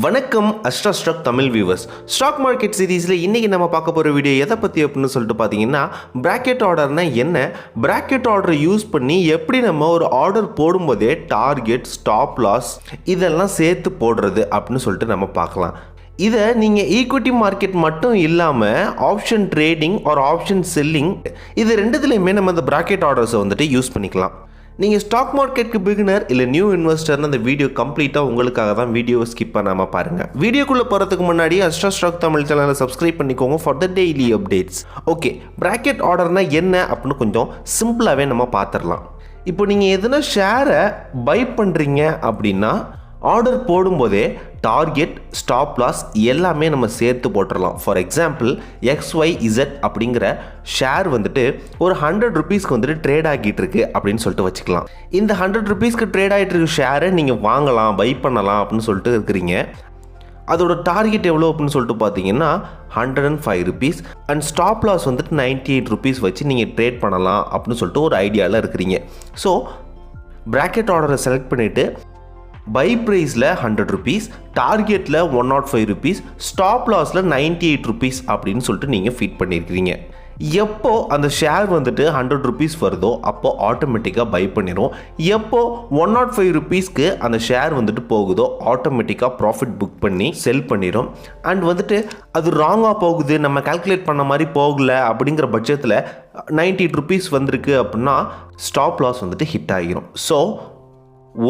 வணக்கம் AstraStockTamil viewers. Stock market சீரீஸில் இன்றைக்கி நம்ம பார்க்க போகிற வீடியோ எதை பற்றி அப்படின்னு சொல்லிட்டு பார்த்தீங்கன்னா, பிராக்கெட் ஆர்டர்னா என்ன, பிராக்கெட் ஆர்டரை யூஸ் பண்ணி எப்படி நம்ம ஒரு ஆர்டர் போடும்போதே டார்கெட், ஸ்டாப் லாஸ் இதெல்லாம் சேர்த்து போடுறது அப்படின்னு சொல்லிட்டு நம்ம பார்க்கலாம். இதை நீங்கள் ஈக்விட்டி மார்க்கெட் மட்டும் இல்லாமல் ஆப்ஷன் ட்ரேடிங் ஒரு ஆப்ஷன் செல்லிங் இது ரெண்டுத்துலேயுமே நம்ம இந்த பிராக்கெட் ஆர்டர்ஸை வந்துட்டு யூஸ் பண்ணிக்கலாம். நீங்கள் ஸ்டாக் மார்க்கெட்டுக்கு பிகினர் இல்லை நியூ இன்வெஸ்டர்னு அந்த வீடியோ கம்ப்ளீட்டாக உங்களுக்காக தான் வீடியோவை ஸ்கிப் பண்ணாமல் பாருங்கள். வீடியோக்குள்ளே போகிறதுக்கு முன்னாடி AstraStockTamil சேனலை சப்ஸ்கிரைப் பண்ணிக்கோங்க for the daily updates. Okay, bracket ஆர்டர்னா என்ன அப்படின்னு கொஞ்சம் சிம்பிளாகவே நம்ம பார்த்துடலாம். இப்போ நீங்கள் எதுனா ஷேரை பை பண்ணுறீங்க அப்படின்னா ஆர்டர் போடும்போதே டார்கெட், ஸ்டாப் லாஸ் எல்லாமே நம்ம சேர்த்து போட்டுடலாம். ஃபார் எக்ஸாம்பிள் XYZ அப்படிங்கிற ஷேர் வந்துட்டு ஒரு 100 ருபீஸ்க்கு வந்துட்டு ட்ரேட் ஆகிட்டு இருக்கு அப்படின்னு சொல்லிட்டு வச்சுக்கலாம். இந்த 100 ருபீஸ்க்கு ட்ரேட் ஆகிட்டு இருக்க ஷேரை நீங்கள் வாங்கலாம், பை பண்ணலாம் அப்படின்னு சொல்லிட்டு இருக்கிறீங்க. அதோட டார்கெட் எவ்வளோ அப்படின்னு சொல்லிட்டு பார்த்தீங்கன்னா 105 ருபீஸ் அண்ட் ஸ்டாப் லாஸ் வந்துட்டு 98 ருபீஸ் வச்சு நீங்கள் ட்ரேட் பண்ணலாம் அப்படின்னு சொல்லிட்டு ஒரு ஐடியாவில் இருக்கிறீங்க. ஸோ பிராக்கெட் ஆர்டரை செலக்ட் பண்ணிவிட்டு பை ப்ரைஸில் 100 ருபீஸ், டார்கெட்டில் 105 ருபீஸ், ஸ்டாப் லாஸில் 98 ருபீஸ் அப்படின்னு சொல்லிட்டு நீங்கள் ஃபீட் பண்ணியிருக்கிறீங்க. எப்போ அந்த ஷேர் வந்துட்டு 100 ருபீஸ் வருதோ அப்போது ஆட்டோமேட்டிக்காக பை பண்ணிடும். எப்போ 105 ருபீஸ்க்கு அந்த ஷேர் வந்துட்டு போகுதோ ஆட்டோமேட்டிக்காக ப்ராஃபிட் புக் பண்ணி செல் பண்ணிடும். அண்ட் வந்துட்டு அது ராங்காக போகுது, நம்ம கால்குலேட் பண்ண மாதிரி போகலை அப்படிங்கிற பட்சத்தில் 98 ருபீஸ் வந்திருக்கு அப்படின்னா ஸ்டாப் லாஸ் வந்துட்டு ஹிட் ஆகிரும். ஸோ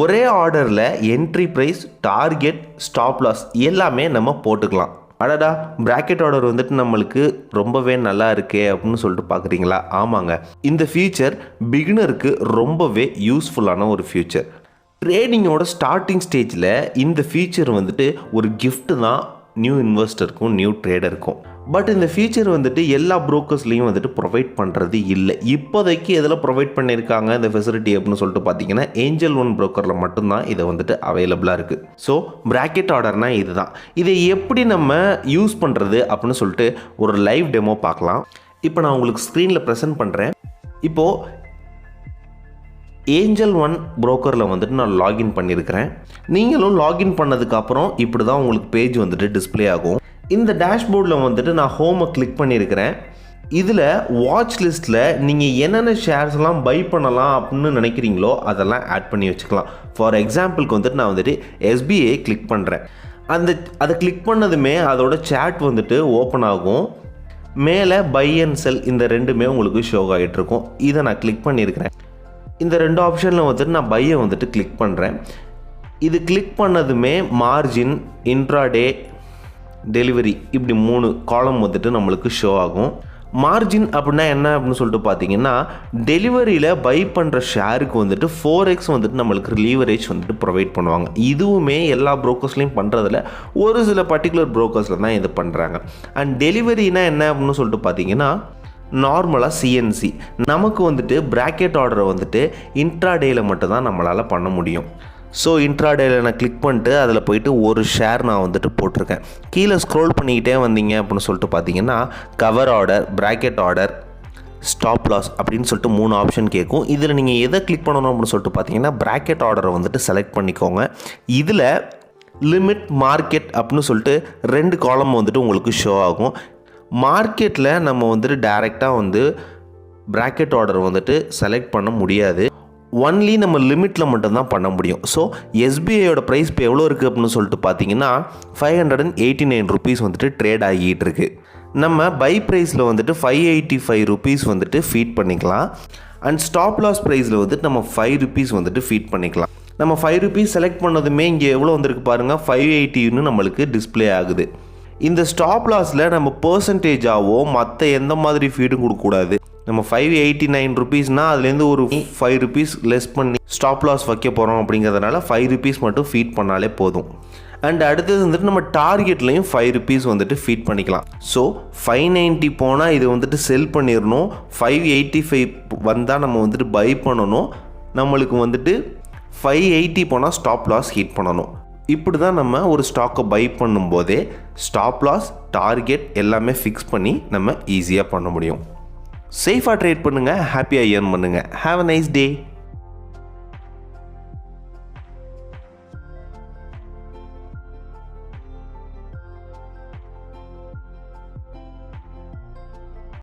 ஒரே ஆர்டரில் entry price, target, stop loss எல்லாமே நம்ம போட்டுக்கலாம். அடடா, பிராக்கெட் ஆர்டர் வந்துட்டு நம்மளுக்கு ரொம்பவே நல்லா இருக்கே அப்படின்னு சொல்லிட்டு பார்க்குறீங்களா? ஆமாங்க, இந்த ஃபியூச்சர் பிகினருக்கு ரொம்பவே யூஸ்ஃபுல்லான ஒரு ஃபியூச்சர். ட்ரேடிங்கோட ஸ்டார்டிங் ஸ்டேஜில் இந்த ஃபியூச்சர் வந்துட்டு ஒரு கிஃப்ட் தான் நியூ இன்வெஸ்டருக்கும் நியூ ட்ரேடருக்கும். பட் இந்த ஃபீச்சர் வந்துட்டு எல்லா ப்ரோக்கர்ஸ்லையும் வந்துட்டு ப்ரொவைட் பண்ணுறது இல்லை. இப்போதைக்கு எதில் ப்ரொவைட் பண்ணியிருக்காங்க இந்த ஃபெசிலிட்டி அப்படின்னு சொல்லிட்டு பார்த்தீங்கன்னா ஏஞ்சல் ஒன் ப்ரோக்கரில் மட்டும்தான் இதை வந்துட்டு அவைலபிளாக இருக்குது. ஸோ பிராக்கெட் ஆர்டர்னால் இதுதான். இதை எப்படி நம்ம யூஸ் பண்ணுறது அப்படின்னு சொல்லிட்டு ஒரு லைவ் டெமோ பார்க்கலாம். இப்போ நான் உங்களுக்கு ஸ்க்ரீனில் ப்ரெசென்ட் பண்ணுறேன். இப்போது ஏஞ்சல் ஒன் ப்ரோக்கரில் வந்துட்டு நான் லாகின் பண்ணியிருக்கிறேன். நீங்களும் லாகின் பண்ணதுக்கப்புறம் இப்படி தான் உங்களுக்கு பேஜ் வந்துட்டு டிஸ்பிளே ஆகும். இந்த டேஷ்போர்டில் வந்துட்டு நான் ஹோமை கிளிக் பண்ணியிருக்கிறேன். இதில் வாட்ச் லிஸ்ட்டில் நீங்கள் என்னென்ன ஷேர்ஸ்லாம் பை பண்ணலாம் அப்படின்னு நினைக்கிறீங்களோ அதெல்லாம் ஆட் பண்ணி வச்சுக்கலாம். ஃபார் எக்ஸாம்பிளுக்கு வந்துட்டு நான் வந்துட்டு SBI கிளிக் பண்ணுறேன். அதை கிளிக் பண்ணதுமே அதோட சேட் வந்துட்டு ஓப்பன் ஆகும். மேலே பை அண்ட் செல் இந்த ரெண்டுமே உங்களுக்கு ஷோ ஆகிட்டுருக்கும். இதை நான் கிளிக் பண்ணியிருக்கிறேன். இந்த ரெண்டு ஆப்ஷனில் வந்துட்டு நான் பையை வந்துட்டு கிளிக் பண்ணுறேன். இது கிளிக் பண்ணதுமே மார்ஜின், இன்ட்ராடே, டெலிவரி இப்படி 3 காலம் வந்துட்டு நம்மளுக்கு ஷோ ஆகும். மார்ஜின் அப்படின்னா என்ன அப்படின்னு சொல்லிட்டு பார்த்தீங்கன்னா டெலிவரியில் பை பண்ணுற ஷேருக்கு வந்துட்டு 4x வந்துட்டு நம்மளுக்கு லீவரேஜ் வந்துட்டு ப்ரொவைட் பண்ணுவாங்க. இதுவுமே எல்லா ப்ரோக்கர்ஸ்லையும் பண்ணுறதில்ல, ஒரு சில பர்டிகுலர் ப்ரோக்கர்ஸில் தான் இது பண்ணுறாங்க. அண்ட் டெலிவரினா என்ன அப்படின்னு சொல்லிட்டு பார்த்தீங்கன்னா நார்மலாக CNC நமக்கு வந்துட்டு பிராக்கெட் ஆர்டரை வந்துட்டு இன்ட்ராடேயில் மட்டும்தான் நம்மளால் பண்ண முடியும். ஸோ இன்ட்ராடேயில் நான் கிளிக் பண்ணிட்டு அதில் போயிட்டு ஒரு ஷேர் நான் வந்துட்டு போட்டிருக்கேன். கீழே ஸ்க்ரோல் பண்ணிக்கிட்டே வந்தீங்க அப்படின்னு சொல்லிட்டு பார்த்தீங்கன்னா cover order, bracket order, stop loss அப்படின்னு சொல்லிட்டு 3 ஆப்ஷன் கேட்கும். இதில் நீங்கள் எதை கிளிக் பண்ணணும் அப்படின்னு சொல்லிட்டு பார்த்தீங்கன்னா பிராக்கெட் ஆர்டரை வந்துட்டு செலக்ட் பண்ணிக்கோங்க. இதில் லிமிட், மார்க்கெட் அப்படின்னு சொல்லிட்டு 2 காலம் வந்துட்டு உங்களுக்கு ஷோ ஆகும். மார்க்கெட்டில் நம்ம வந்துட்டு டைரெக்டாக வந்து பிராக்கெட் ஆர்டர் வந்துட்டு செலக்ட் பண்ண முடியாது. ஒன்லி நம்ம லிமிட்டில் மட்டும்தான் பண்ண முடியும். ஸோ SBIயோட ப்ரைஸ் இப்போ எவ்வளோ இருக்குது அப்படின்னு சொல்லிட்டு பார்த்தீங்கன்னா 589 ருபீஸ் வந்துட்டு ட்ரேட் ஆகிட்டு இருக்குது. நம்ம பை ப்ரைஸில் வந்துட்டு 585 ருபீஸ் வந்துட்டு ஃபீட் பண்ணிக்கலாம். அண்ட் ஸ்டாப் லாஸ் ப்ரைஸில் வந்துட்டு நம்ம 5 ருபீஸ் வந்துட்டு ஃபீட் பண்ணிக்கலாம். நம்ம 5 ருபீஸ் செலக்ட் பண்ணதுமே இங்கே எவ்வளோ வந்திருக்கு பாருங்கள், 580ன்னு நம்மளுக்கு டிஸ்பிளே ஆகுது. இந்த ஸ்டாப் லாஸில் நம்ம பர்சன்டேஜாவோ மற்ற எந்த மாதிரி ஃபீடும் கொடுக்கக்கூடாது. நம்ம 589 ருபீஸ்னால் அதுலேருந்து ஒரு 5 ருபீஸ் லெஸ் பண்ணி ஸ்டாப் லாஸ் வைக்க போகிறோம் அப்படிங்கிறதுனால 5 ருபீஸ் மட்டும் ஃபீட் பண்ணாலே போதும். அண்ட் அடுத்தது வந்துட்டு நம்ம டார்கெட்லையும் 5 ருபீஸ் வந்துட்டு ஃபீட் பண்ணிக்கலாம். ஸோ 590 போனால் இது வந்துட்டு செல் பண்ணிடணும். 585 வந்தால் நம்ம வந்துட்டு பை பண்ணணும். நம்மளுக்கு வந்துட்டு 580 போனால் ஸ்டாப் லாஸ் ஹிட் பண்ணணும். இப்படி தான் நம்ம ஒரு ஸ்டாக்கை பை பண்ணும்போதே ஸ்டாப் லாஸ், டார்கெட் எல்லாமே ஃபிக்ஸ் பண்ணி நம்ம ஈஸியாக பண்ண முடியும். சேஃபாக ட்ரேட் பண்ணுங்கள், ஹாப்பியாக ஏர்ன் பண்ணுங்கள். Have a nice day.